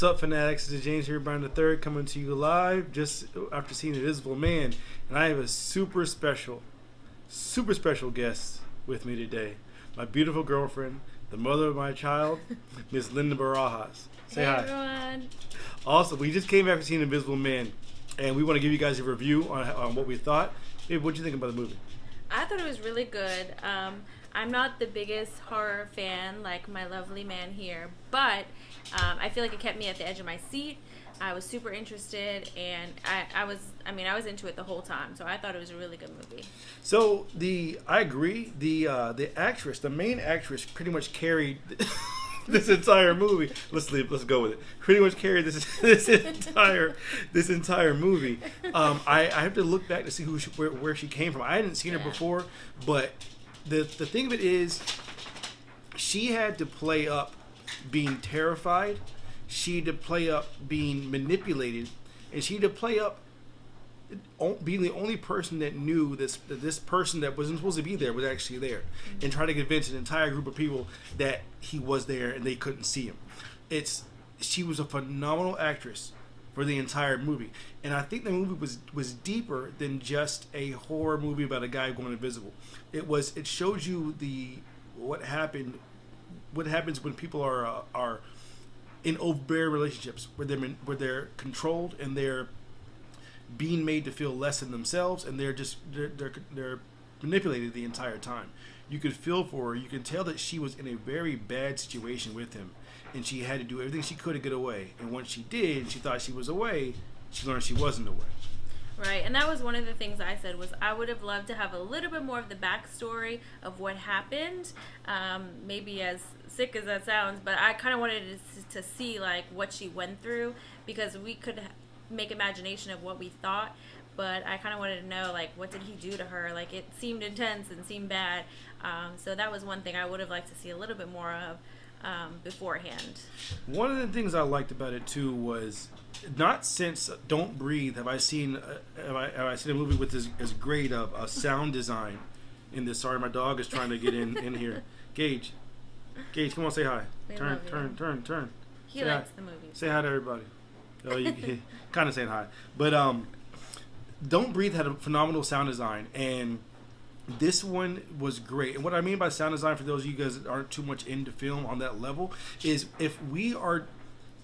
What's up, fanatics? This is James here, Brian III, coming to you live just after seeing Invisible Man. And I have a super special guest with me today. My beautiful girlfriend, the mother of my child, Miss Linda Barajas. Say hi. Everyone. Also, we just came back from seeing Invisible Man, and we want to give you guys a review on what we thought. Babe, what did you think about the movie? I thought it was really good. I'm not the biggest horror fan like my lovely man here, but I feel like it kept me at the edge of my seat. I was super interested, and I was into it the whole time. So I thought it was a really good movie. So I agree. The main actress, pretty much carried this entire movie. Let's go with it. Pretty much carried this entire movie. I have to look back to see where she came from. I hadn't seen her before, but the thing of it is, she had to play up being terrified. She had to play up being manipulated, and she had to play up being the only person that knew this person that wasn't supposed to be there was actually there, and try to convince an entire group of people that he was there and they couldn't see him. She was a phenomenal actress for the entire movie, and I think the movie was deeper than just a horror movie about a guy going invisible. It shows you what happens when people are in overbearing relationships where they're controlled and they're being made to feel less than themselves, and they're manipulated the entire time. You could feel for her. You can tell that she was in a very bad situation with him, and she had to do everything she could to get away. And once she did, she thought she was away. She learned she wasn't away. Right, and that was one of the things I said was I would have loved to have a little bit more of the backstory of what happened. Maybe as sick as that sounds, but I kind of wanted to see like what she went through, because we could make imagination of what we thought, but I kind of wanted to know like what did he do to her. Like it seemed intense and seemed bad, so that was one thing I would have liked to see a little bit more of beforehand. One of the things I liked about it too was, not since Don't Breathe have I seen a movie with as great of a sound design in this. Sorry, my dog is trying to get in here. Gage, come on, say hi. Turn. He say likes hi. the movie. Say hi to everybody. Oh, you kind of saying hi, but Don't Breathe had a phenomenal sound design, and this one was great. And what I mean by sound design, for those of you guys that aren't too much into film on that level, is if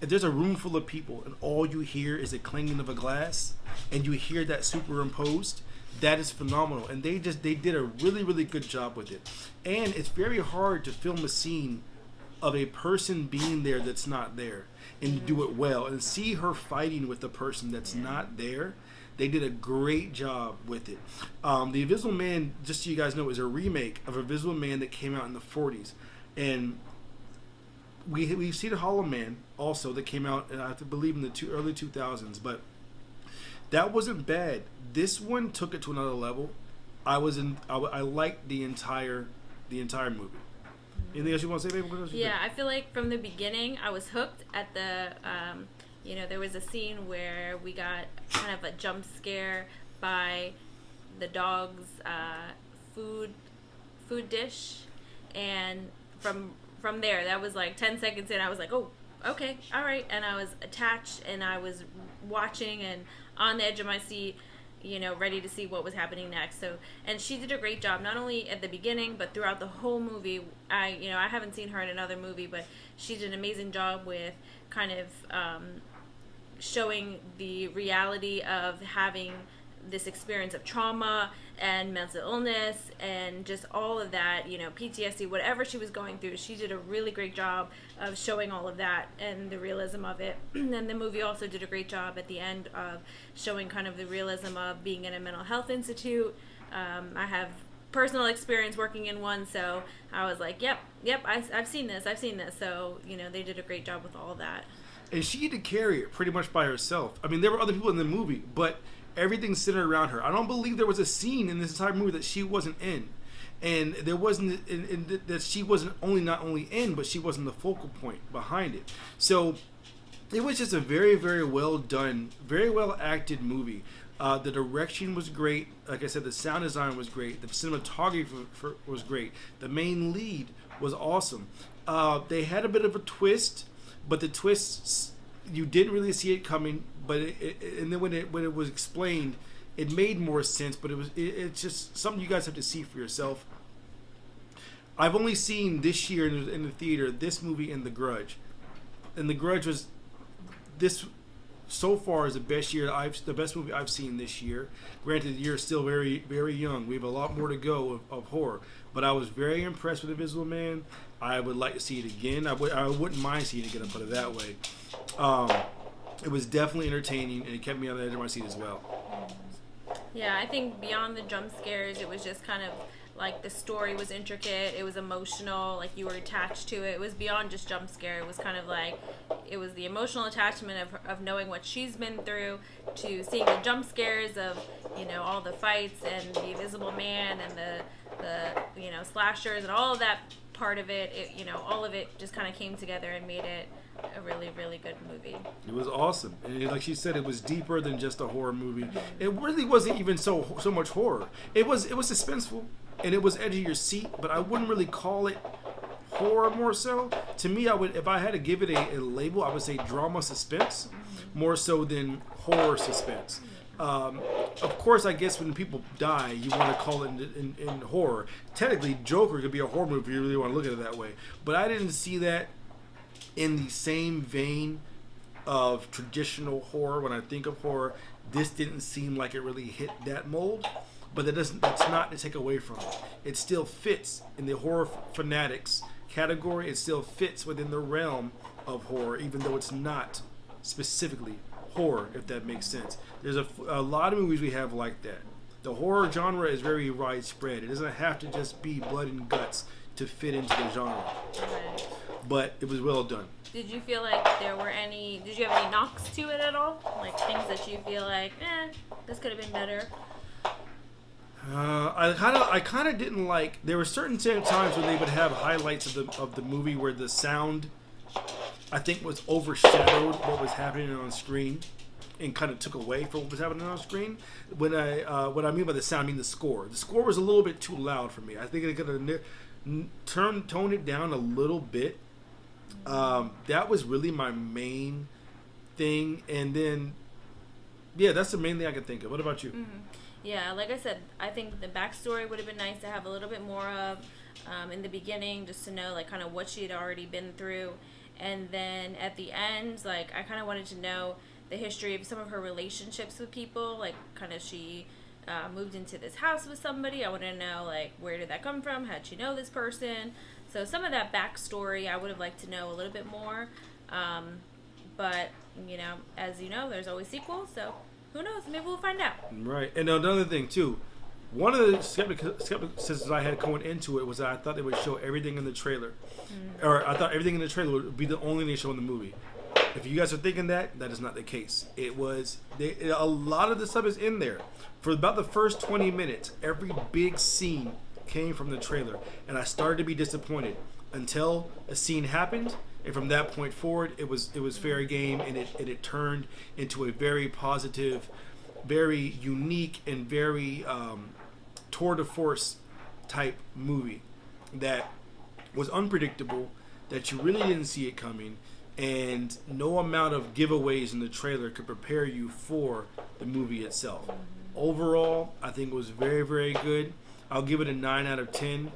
there's a room full of people and all you hear is the clanging of a glass, and you hear that superimposed, that is phenomenal. And they did a really, really good job with it. And it's very hard to film a scene of a person being there that's not there, and do it well, and see her fighting with the person that's not there. They did a great job with it. The Invisible Man, just so you guys know, is a remake of Invisible Man that came out in the 40s. And we've seen Hollow Man also that came out, I believe, in the early 2000s. But that wasn't bad. This one took it to another level. I liked the entire movie. Anything else you want to say, baby? Yeah, I feel like from the beginning I was hooked at the there was a scene where we got kind of a jump scare by the dog's food dish, and from there, that was like 10 seconds in, I was like, oh, okay, all right, and I was attached, and I was watching and on the edge of my seat, ready to see what was happening next. So, and she did a great job, not only at the beginning, but throughout the whole movie. I haven't seen her in another movie, but she did an amazing job with kind of showing the reality of having this experience of trauma and mental illness and just all of that, PTSD, whatever she was going through. She did a really great job of showing all of that and the realism of it. And the movie also did a great job at the end of showing kind of the realism of being in a mental health institute. I have personal experience working in one, so I was like, yep, I've seen this. So, they did a great job with all of that. And she had to carry it pretty much by herself. I mean, there were other people in the movie, but everything's centered around her. I don't believe there was a scene in this entire movie that she wasn't in. And there wasn't, that she wasn't not only in, but she wasn't the focal point behind it. So it was just a very, very well done, very well acted movie. The direction was great. Like I said, the sound design was great. The cinematography was great. The main lead was awesome. They had a bit of a twist, but the twists you didn't really see it coming, but and then when it was explained, it made more sense. But it's just something you guys have to see for yourself. I've only seen this year in the theater this movie and The Grudge, and The Grudge was this so far is the best movie I've seen this year. Granted, the year is still very very young. We have a lot more to go of horror, but I was very impressed with Invisible Man. I would like to see it again. I wouldn't mind seeing it again. I'll put it that way. It was definitely entertaining, and it kept me on the edge of my seat as well. Yeah, I think beyond the jump scares, it was just kind of like the story was intricate. It was emotional. Like you were attached to it. It was beyond just jump scare. It was kind of like it was the emotional attachment of knowing what she's been through, to seeing the jump scares of all the fights and the Invisible Man and the slashers and all of that part of it. All of it just kind of came together and made it a really, really good movie. It was awesome, and like she said, it was deeper than just a horror movie. It really wasn't even so much horror. It was suspenseful, and it was edge of your seat, but I wouldn't really call it horror more so. To me, I would, if I had to give it a label, I would say drama suspense more so than horror suspense. Of course, I guess when people die, you want to call it in horror. Technically, Joker could be a horror movie if you really want to look at it that way, but I didn't see that in the same vein of traditional horror. When I think of horror, this didn't seem like it really hit that mold, but that's not to take away from it. It still fits in the horror fanatics category. It still fits within the realm of horror, even though it's not specifically horror, if that makes sense. There's a lot of movies we have like that. The horror genre is very widespread. It doesn't have to just be blood and guts to fit into the genre. Right. But it was well done. Did you feel like did you have any knocks to it at all? Like things that you feel like, this could have been better? I kind of didn't like. There were certain times when they would have highlights of the movie where the sound, I think, was overshadowed what was happening on screen, and kind of took away from what was happening on screen. What I mean by the sound, I mean the score. The score was a little bit too loud for me. I think they could have toned it down a little bit. That was really my main thing, and then that's the main thing I can think of. What about you? Mm-hmm. Yeah, like I said, I think the backstory would have been nice to have a little bit more of in the beginning, just to know like kind of what she had already been through, and then at the end, like I kind of wanted to know the history of some of her relationships with people, like kind of she moved into this house with somebody. I want to know like where did that come from? How'd she know this person? So some of that backstory I would have liked to know a little bit more, but as you know, there's always sequels, so who knows? Maybe we'll find out. Right. And another thing too, one of the skepticisms I had going into it was that I thought they would show everything in the trailer, or I thought everything in the trailer would be the only thing they show in the movie. If you guys are thinking that is not the case. It was a lot of the stuff is in there. For about the first 20 minutes, every big scene came from the trailer, and I started to be disappointed until a scene happened, and from that point forward, it was fair game, and it turned into a very positive, very unique, and very tour de force type movie that was unpredictable, that you really didn't see it coming, and no amount of giveaways in the trailer could prepare you for the movie itself. Overall, I think it was very, very good. I'll give it a 9 out of 10.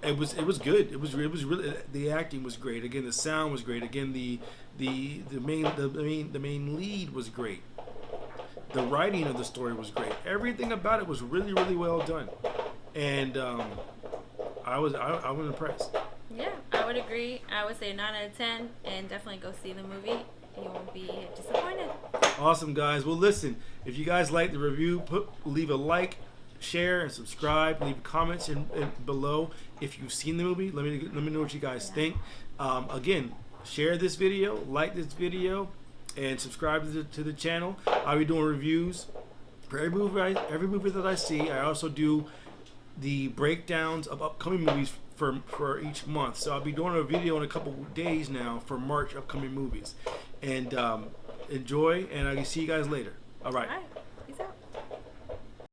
It was good. It was really, the acting was great. Again, the sound was great. Again, the main lead was great. The writing of the story was great. Everything about it was really, really well done, and I was impressed. Yeah, I would agree. I would say 9 out of 10, and definitely go see the movie. You won't be disappointed. Awesome, guys. Well, listen, if you guys like the review, leave a like, share, and subscribe. Leave comments in below if you've seen the movie. Let me know what you guys think. Again, share this video, like this video, and subscribe to the channel. I'll be doing reviews for every movie that I see. I also do the breakdowns of upcoming movies for each month. So I'll be doing a video in a couple days now for March upcoming movies. And enjoy, and I'll see you guys later. All right.